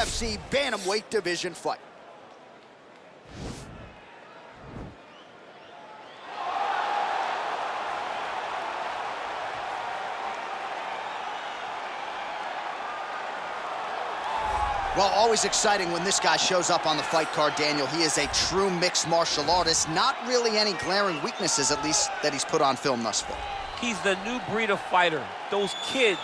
UFC bantamweight division fight. Well, always exciting when this guy shows up on the fight card, Daniel. He is a true mixed martial artist. Not really any glaring weaknesses, at least, that he's put on film thus far. He's the new breed of fighter. Those kids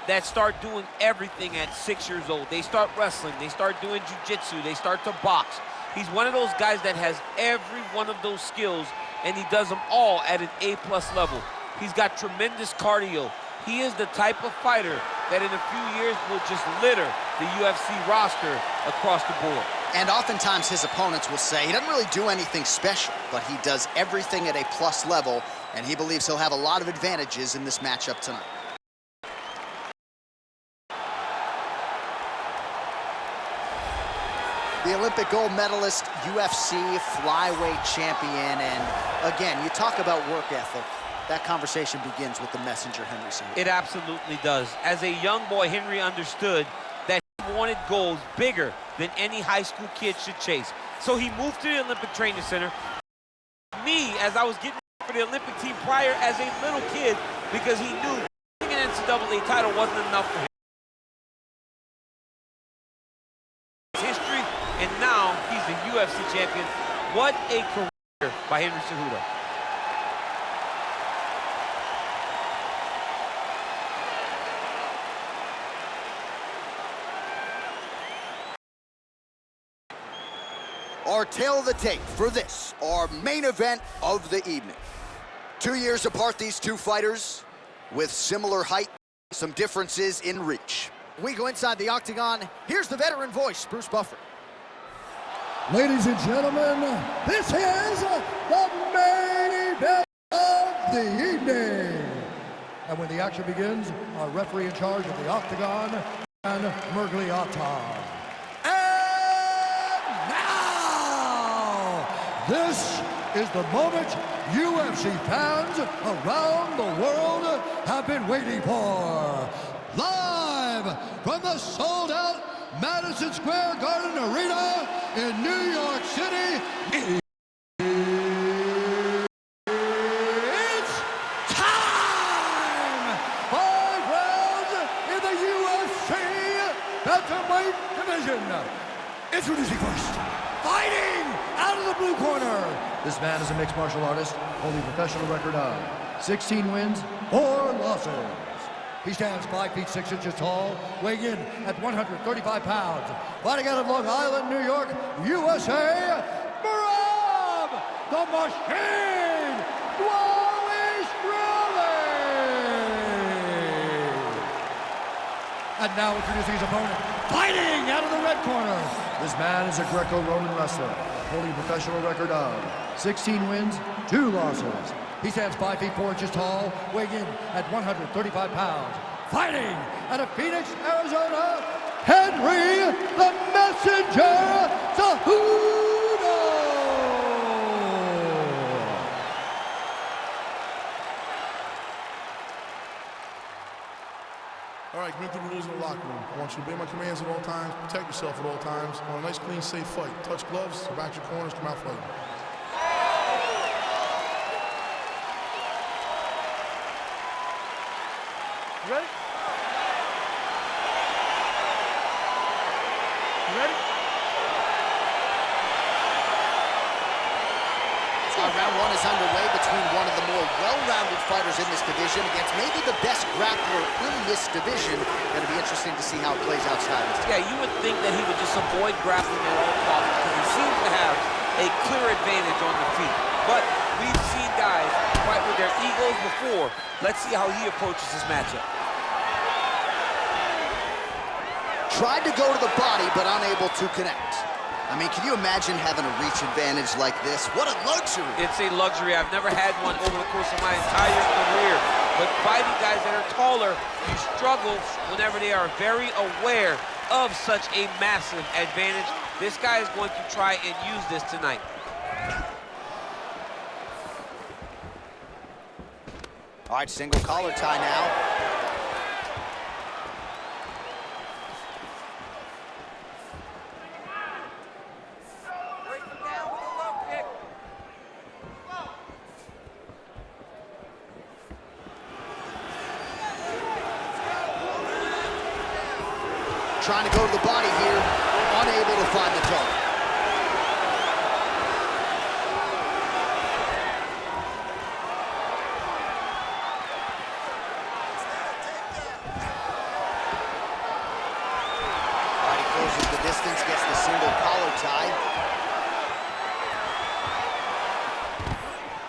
that start doing everything at 6 years old. They start wrestling, they start doing jiu-jitsu, they start to box. He's one of those guys that has every one of those skills, and he does them all at an A+ level. He's got tremendous cardio. He is the type of fighter that in a few years will just litter the UFC roster across the board. And oftentimes his opponents will say he doesn't really do anything special, but he does everything at a plus level, and he believes he'll have a lot of advantages in this matchup tonight. The Olympic gold medalist, UFC flyweight champion, and again, you talk about work ethic. That conversation begins with the messenger, Henry Cejudo. It absolutely does. As a young boy, Henry understood that he wanted goals bigger than any high school kid should chase. So he moved to the Olympic Training Center. Me, as I was getting for the Olympic team prior as a little kid, because he knew winning an NCAA title wasn't enough for him. History, and now he's the UFC champion. What a career by Henry Cejudo. Our tale of the tape for this, our main event of the evening. 2 years apart, these two fighters, with similar height, some differences in reach. We go inside the octagon. Here's the veteran voice, Bruce Buffer. Ladies and gentlemen, this is the main event of the evening. And when the action begins, our referee in charge of the octagon, and Mergliata. This is the moment UFC fans around the world have been waiting for. Live from the sold-out Madison Square Garden Arena in New York City, it's time! 5 rounds in the UFC bantamweight division. Introducing first, fighting out of the blue corner. This man is a mixed martial artist, holding a professional record of 16 wins, 4 losses. He stands 5 feet 6 inches tall, weighing in at 135 pounds. Fighting out of Long Island, New York, USA, Merab Dvalishvili. And now introducing his opponent, fighting out of the red corner. This man is a Greco-Roman wrestler, holding a professional record of 16 wins, 2 losses. He stands 5 feet 4 inches tall, weighing in at 135 pounds. Fighting out of Phoenix, Arizona, Henry the Messenger Cejudo. All right, commit to the rules in the locker room. I want you to obey my commands at all times, protect yourself at all times. I want a nice, clean, safe fight. Touch gloves, go back to your corners, come out fighting. You ready? You ready? Round 1 is underway between one of the more well-rounded fighters in this division against maybe the best grappler in this division. Going to be interesting to see how it plays outside. Yeah, you would think that he would just avoid grappling at all costs because he seems to have a clear advantage on the feet. But we've seen guys fight with their egos before. Let's see how he approaches this matchup. Tried to go to the body, but unable to connect. I mean, can you imagine having a reach advantage like this? What a luxury. It's a luxury. I've never had one over the course of my entire career. But fighting guys that are taller, you struggle whenever they are very aware of such a massive advantage. This guy is going to try and use this tonight. All right, single collar tie now. trying to go to the body here, unable to find the target. All right, he closes the distance, gets the single collar tie.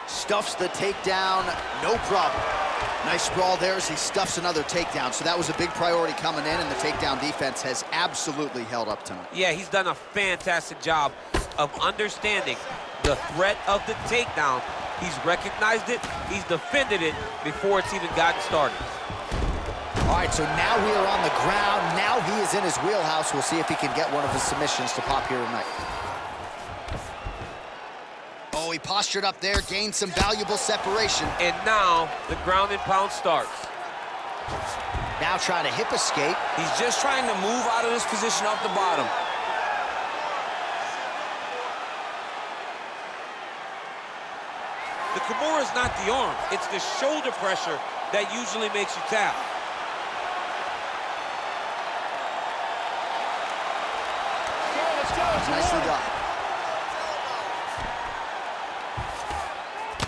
Stuffs the takedown, no problem. Nice sprawl there as he stuffs another takedown. So that was a big priority coming in, and the takedown defense has absolutely held up tonight. Yeah, he's done a fantastic job of understanding the threat of the takedown. He's recognized it, he's defended it before it's even gotten started. All right, so now we are on the ground. Now he is in his wheelhouse. We'll see if he can get one of his submissions to pop here tonight. Oh, he postured up there, gained some valuable separation. And now the ground and pound starts. Now trying to hip escape. He's just trying to move out of this position off the bottom. The Kimura is not the arm, it's the shoulder pressure that usually makes you tap. Nicely done.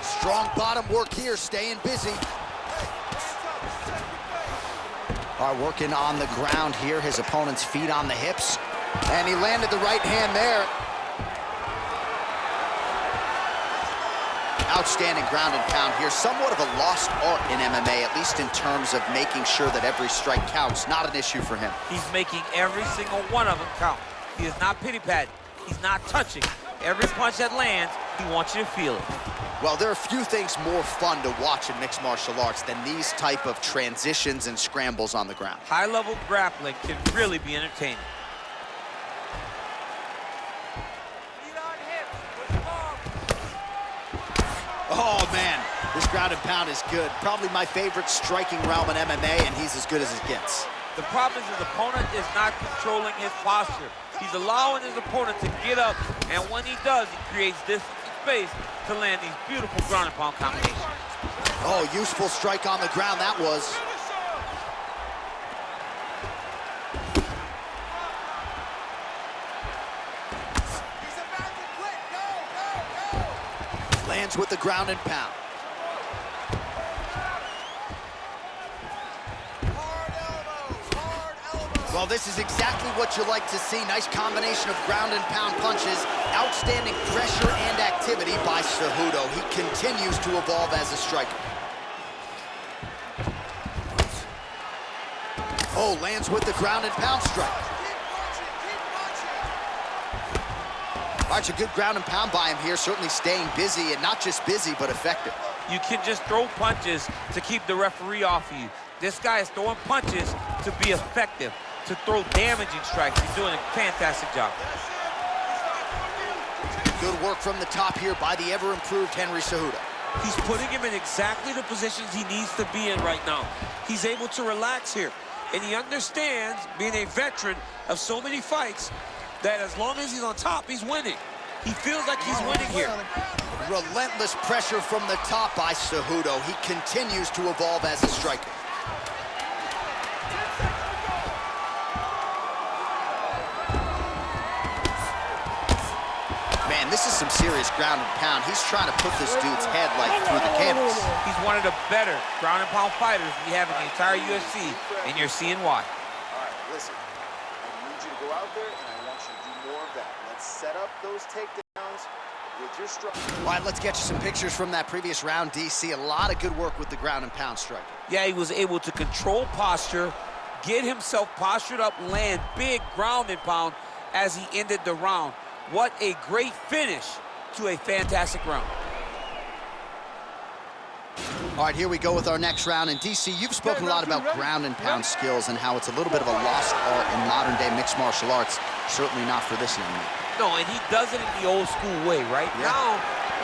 Strong bottom work here, staying busy. All right, working on the ground here. His opponent's feet on the hips. And he landed the right hand there. Outstanding ground and pound here. Somewhat of a lost art in MMA, at least in terms of making sure that every strike counts. Not an issue for him. He's making every single one of them count. He is not pity-patting. He's not touching. Every punch that lands, he wants you to feel it. Well, there are few things more fun to watch in mixed martial arts than these type of transitions and scrambles on the ground. High-level grappling can really be entertaining. Oh, man, this ground and pound is good. Probably my favorite striking realm in MMA, and he's as good as it gets. The problem is his opponent is not controlling his posture. He's allowing his opponent to get up, and when he does, he creates distance and space to land these beautiful ground and pound combinations. Oh, useful strike on the ground that was. Lands with the ground and pound. Well, this is exactly what you like to see. Nice combination of ground and pound punches. Outstanding pressure and activity by Cejudo. He continues to evolve as a striker. Oh, lands with the ground and pound strike. All right, it's a good ground and pound by him here. Certainly staying busy, and not just busy, but effective. You can just throw punches to keep the referee off of you. This guy is throwing punches to be effective, to throw damaging strikes. He's doing a fantastic job. Good work from the top here by the ever-improved Henry Cejudo. He's putting him in exactly the positions he needs to be in right now. He's able to relax here. And he understands, being a veteran of so many fights, that as long as he's on top, he's winning. He feels like he's winning here. Relentless pressure from the top by Cejudo. He continues to evolve as a striker. Man, this is some serious ground and pound. He's trying to put this dude's head like through the canvas. He's one of the better ground and pound fighters we have in the entire UFC, and you're seeing why. All right, listen. I need you to go out there, and I want you to do more of that. Let's set up those takedowns with your strike. All right, let's get you some pictures from that previous round, DC. A lot of good work with the ground and pound striker. Yeah, he was able to control posture, get himself postured up, land big ground and pound as he ended the round. What a great finish to a fantastic round. All right, here we go with our next round. And DC, you've spoken a lot about ground and pound skills and how it's a little bit of a lost art in modern-day mixed martial arts. Certainly not for this young man. No, and he does it in the old school way, right? Yeah.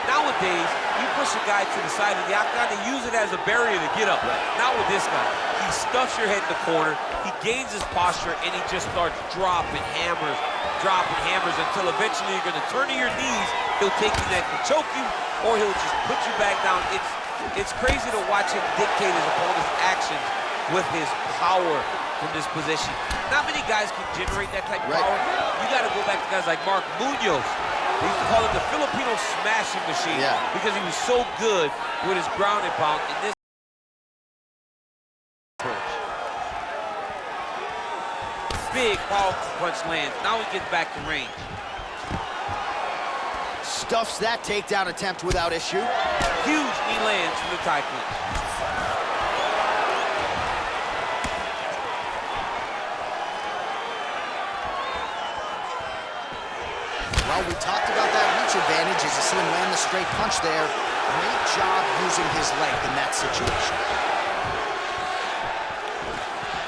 Nowadays, you push a guy to the side of the octagon and use it as a barrier to get up. Right. Not with this guy. He stuffs your head in the corner, he gains his posture, and he just starts dropping hammers until eventually you're gonna turn to your knees, he'll take you neck and choke you, or he'll just put you back down. It's crazy to watch him dictate his opponent's actions with his power from this position. Not many guys can generate that type of power. You got to go back to guys like Mark Munoz. They used to call him the Filipino smashing machine because he was so good with his ground and pound. And this approach. Big, powerful punch lands. Now he gets back to range. Stuffs that takedown attempt without issue. Huge knee lands from the tie clinch. Well, we talked about that reach advantage as you see him land the straight punch there. Great job using his length in that situation.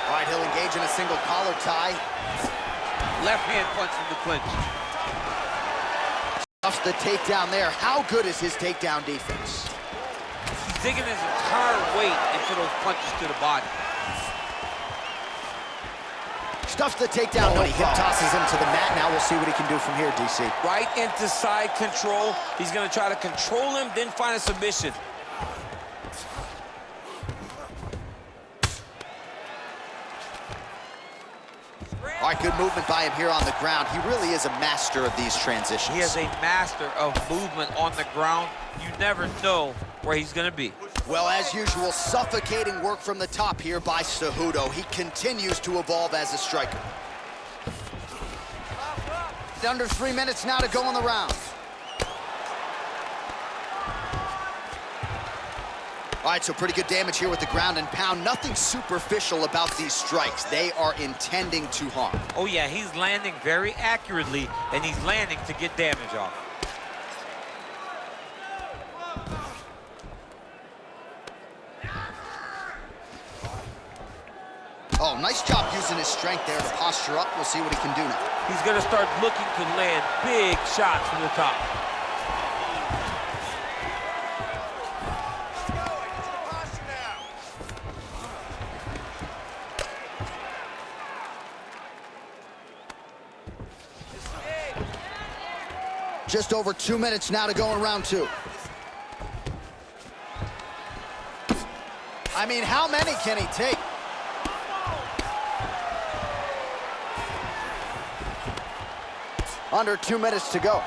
All right, he'll engage in a single collar tie. Left hand punch from the clinch. Stuffs the takedown there. How good is his takedown defense? He's digging his entire weight into those punches to the body. Stuffs the takedown. He hip tosses him to the mat. Now we'll see what he can do from here, DC. Right into side control. He's going to try to control him, then find a submission. All right, good movement by him here on the ground. He really is a master of these transitions. He is a master of movement on the ground. You never know where he's going to be. Well, as usual, suffocating work from the top here by Cejudo. He continues to evolve as a striker. Under 3 minutes now to go in the round. All right, so pretty good damage here with the ground and pound. Nothing superficial about these strikes. They are intending to harm. Oh, yeah, he's landing very accurately, and he's landing to get damage off. Oh, nice job using his strength there to posture up. We'll see what he can do now. He's going to start looking to land big shots from the top. Just over 2 minutes now to go in round two. I mean, how many can he take? Under 2 minutes to go.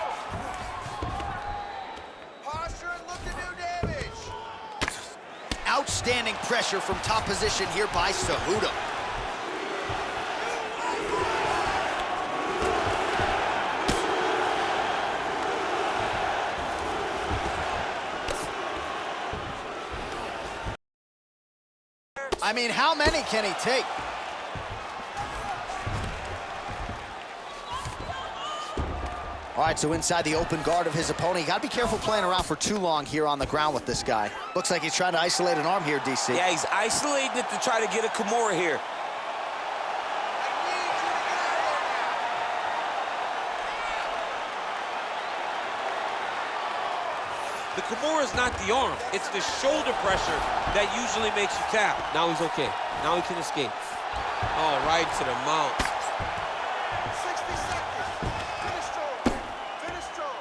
Posture and look to do damage. Outstanding pressure from top position here by Cejudo. I mean, how many can he take? All right, so inside the open guard of his opponent. You got to be careful playing around for too long here on the ground with this guy. Looks like he's trying to isolate an arm here, DC. Yeah, he's isolating it to try to get a Kimura here. The Kimura is not the arm. It's the shoulder pressure that usually makes you tap. Now he's okay. Now he can escape. Oh, right to the mount. 60 seconds. Finish strong. Finish strong.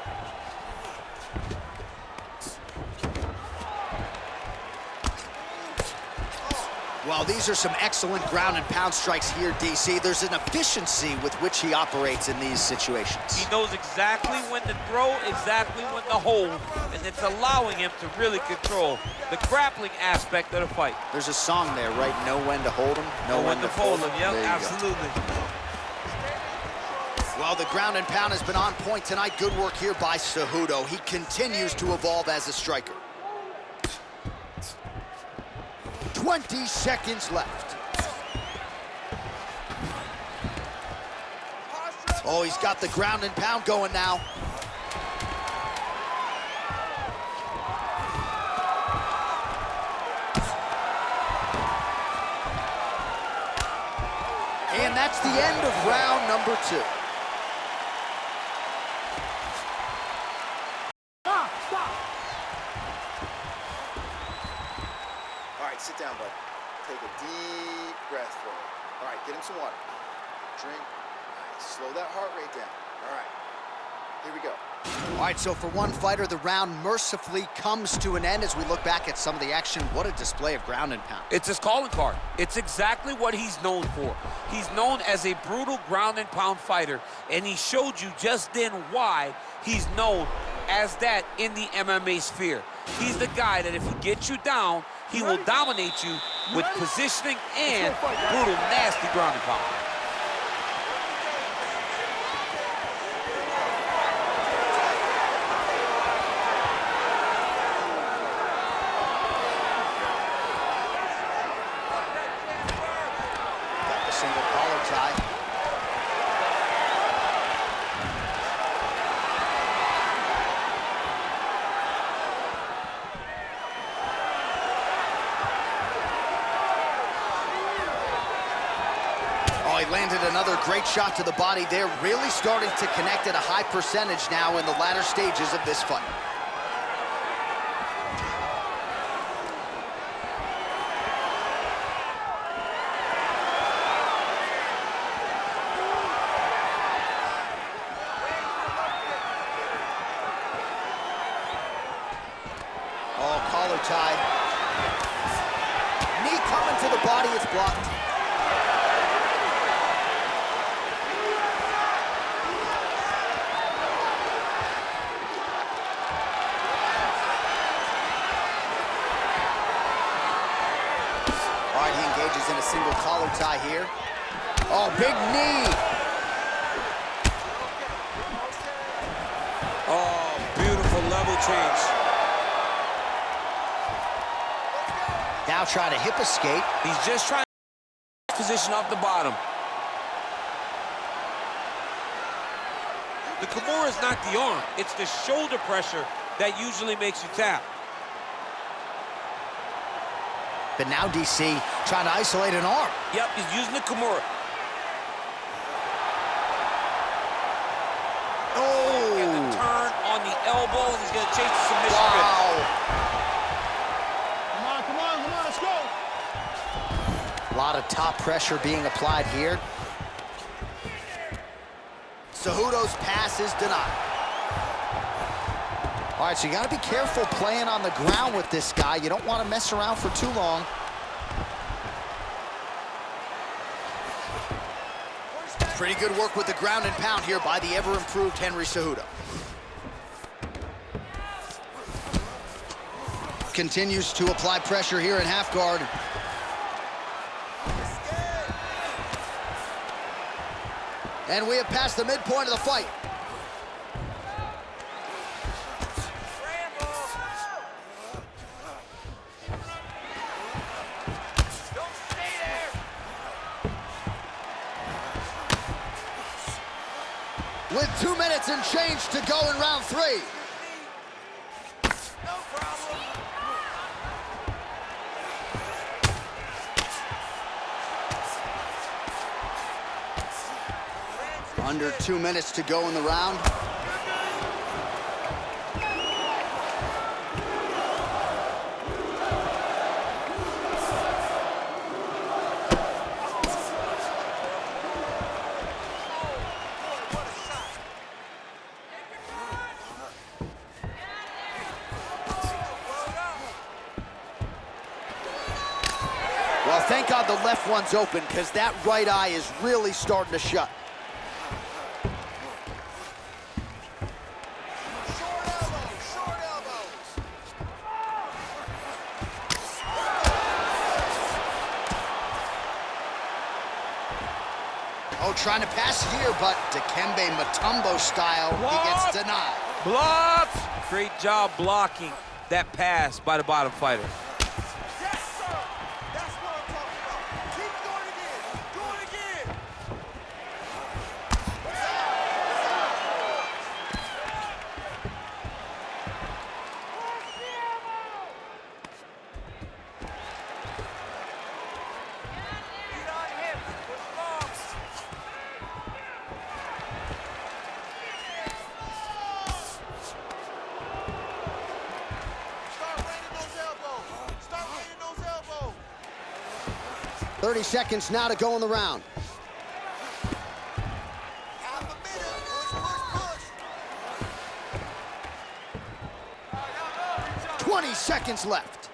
Well, these are some excellent ground and pound strikes here, DC. There's an efficiency with which he operates in these situations. He knows exactly when to throw, exactly when to hold, and it's allowing him to really control the grappling aspect of the fight. There's a song there, right? Know when to hold him, know when to fold him. Yep, There you go. absolutely. Well, the ground and pound has been on point tonight. Good work here by Cejudo. He continues to evolve as a striker. 20 seconds left. Oh, he's got the ground and pound going now. And that's the end of round number 2. All right, sit down, bud. Take a deep breath for me. All right, get him some water. Drink. All right, slow that heart rate down. All right. Here we go. All right, so for one fighter, the round mercifully comes to an end as we look back at some of the action. What a display of ground and pound. It's his calling card. It's exactly what he's known for. He's known as a brutal ground and pound fighter, and he showed you just then why he's known as that in the MMA sphere. He's the guy that if he gets you down, he will dominate you with positioning and brutal, nasty ground and pound. Got the single collar tie. He landed another great shot to the body there, really starting to connect at a high percentage now in the latter stages of this fight. Oh, collar tied. Knee coming to the body, it's blocked. He engages in a single collar tie here. Oh, big knee. Oh, beautiful level change. Now trying to hip escape. He's just trying to position off the bottom. The Kimura is not the arm. It's the shoulder pressure that usually makes you tap. But now DC trying to isolate an arm. Yep, he's using the Kimura. Oh! Get the turn on the elbow, and he's going to chase the submission finish. Wow! Come on, let's go. A lot of top pressure being applied here. Cejudo's pass is denied. All right, so you got to be careful playing on the ground with this guy. You don't want to mess around for too long. Pretty good work with the ground and pound here by the ever-improved Henry Cejudo. Continues to apply pressure here in half guard. And we have passed the midpoint of the fight. With 2 minutes and change to go in round 3. No problem. Under 2 minutes to go in the round. Well, thank God the left one's open, because that right eye is really starting to shut. Short elbows. Oh, trying to pass here, but Dikembe Mutombo style, he gets denied. Blocked! Great job blocking that pass by the bottom fighter. Yes, sir. That's what I'm talking about. Keep doing it again. Do it again. Feet on hips. Push long. Start raining those elbows. Start raining those elbows. 30 seconds now to go in the round. Half a minute. Push, push, push. 20 seconds left.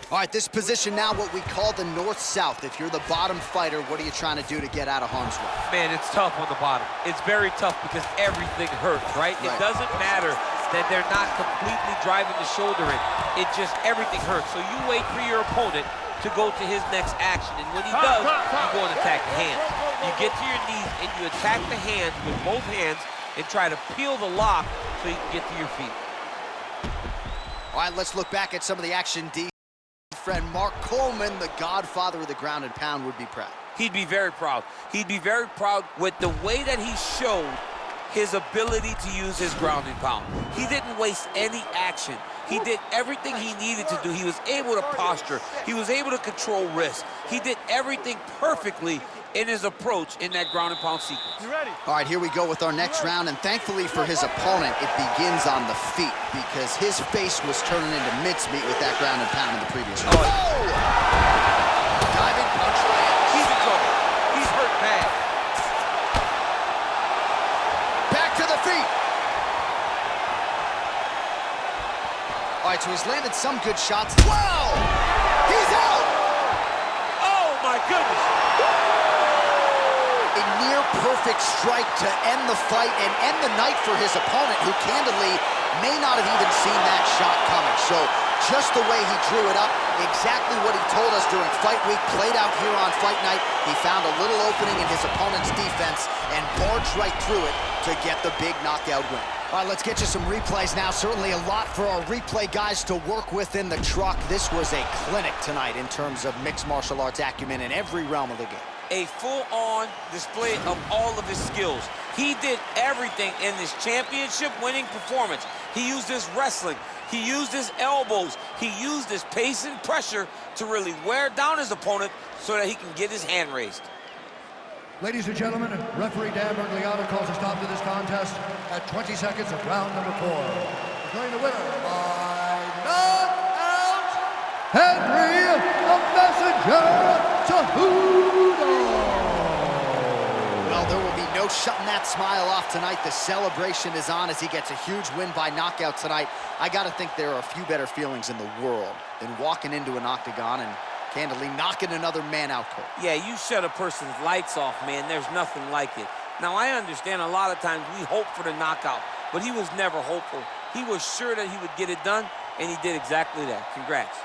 All right, this position now, what we call the north-south. If you're the bottom fighter, what are you trying to do to get out of harm's way? Man, it's tough on the bottom. It's very tough because everything hurts, right? It doesn't matter that they're not completely driving the shoulder in. It just, everything hurts. So you wait for your opponent to go to his next action. And when he does, you go and attack the hands. You get to your knees and you attack the hands with both hands and try to peel the lock so you can get to your feet. All right, let's look back at some of the action. Friend Mark Coleman, the godfather of the ground and pound, would be proud. He'd be very proud. He'd be very proud with the way that he showed his ability to use his ground and pound. He didn't waste any action. He did everything he needed to do. He was able to posture. He was able to control wrist. He did everything perfectly in his approach in that ground and pound sequence. You ready? All right, here we go with our next round, and thankfully for his opponent, it begins on the feet because his face was turning into mincemeat with that ground and pound in the previous round. Diving punch lands. He's in trouble. He's hurt bad. Back to the feet. All right, so he's landed some good shots. Wow! He's out! Oh, my goodness. A near-perfect strike to end the fight and end the night for his opponent, who candidly may not have even seen that shot coming. So just the way he drew it up, exactly what he told us during fight week, played out here on fight night. He found a little opening in his opponent's defense and barged right through it to get the big knockout win. All right, let's get you some replays now. Certainly a lot for our replay guys to work with in the truck. This was a clinic tonight in terms of mixed martial arts acumen in every realm of the game. A full-on display of all of his skills. He did everything in this championship-winning performance. He used his wrestling. He used his elbows. He used his pace and pressure to really wear down his opponent so that he can get his hand raised. Ladies and gentlemen, referee Dan Bergliano calls a stop to this contest at 20 seconds of round number 4. Declaring the winner by knockout, Henry the Messenger Cejudo. Well, there will be no shutting that smile off tonight. The celebration is on as he gets a huge win by knockout tonight. I got to think there are a few better feelings in the world than walking into an octagon and candidly knocking another man out cold. Yeah, you shut a person's lights off, man. There's nothing like it. Now, I understand a lot of times we hope for the knockout, but he was never hopeful. He was sure that he would get it done, and he did exactly that. Congrats.